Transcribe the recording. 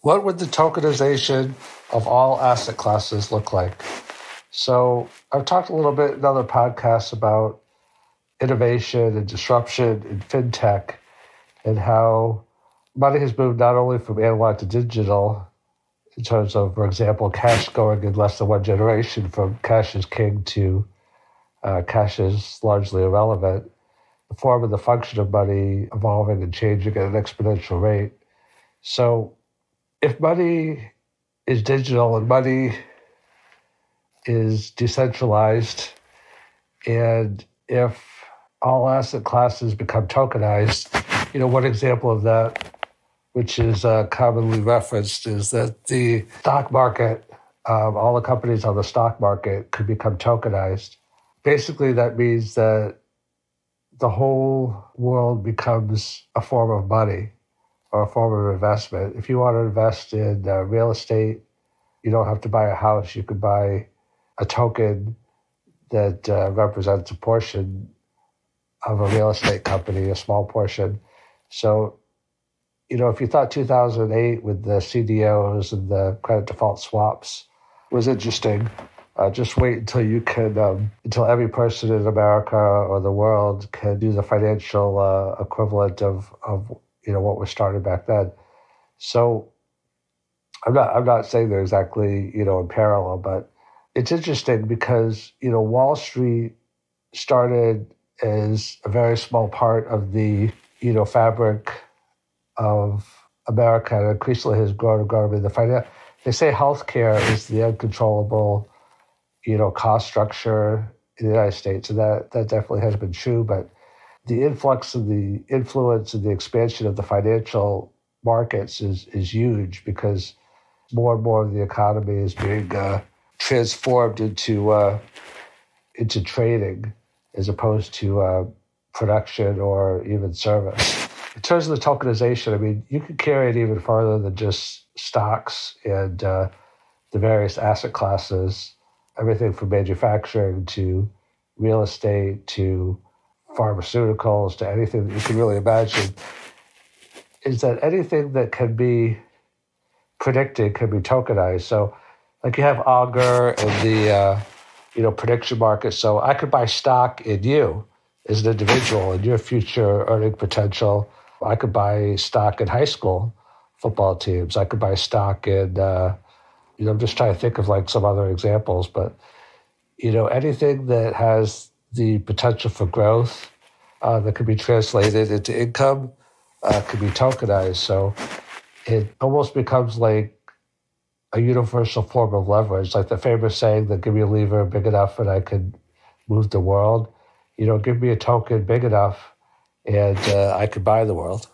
what would the tokenization of all asset classes look like? So I've talked a little bit in other podcasts about innovation and disruption in fintech and how money has moved not only from analog to digital in terms of, for example, cash going in less than one generation from cash is king to cash is largely irrelevant. The form and the function of money evolving and changing at an exponential rate. So if money is digital and money is decentralized, and if all asset classes become tokenized, one example of that, which is commonly referenced, is that the stock market, all the companies on the stock market could become tokenized. Basically, that means that the whole world becomes a form of money or a form of investment. If you want to invest in real estate, you don't have to buy a house. You could buy a token that represents a portion of a real estate company, a small portion. So, if you thought 2008 with the CDOs and the credit default swaps was interesting, just wait until you can, until every person in America or the world can do the financial equivalent of what was started back then. So I'm not saying they're exactly, in parallel, but it's interesting because, Wall Street started as a very small part of the, fabric of America, and increasingly has grown and grown. I mean, they say healthcare is the uncontrollable, cost structure in the United States, and that definitely has been true. But the influx of the influence and the expansion of the financial markets is huge because more and more of the economy is being transformed into trading as opposed to production or even service. In terms of the tokenization, I mean, you could carry it even farther than just stocks and the various asset classes, everything from manufacturing to real estate to pharmaceuticals to anything that you can really imagine, is that anything that can be predicted can be tokenized. So like you have Augur and the prediction market. So I could buy stock in you as an individual and your future earning potential. I could buy stock in high school football teams. I could buy stock in, I'm just trying to think of like some other examples, but, anything that has the potential for growth that could be translated into income could be tokenized. So it almost becomes like a universal form of leverage, like the famous saying that give me a lever big enough and I could move the world. Give me a token big enough and I could buy the world.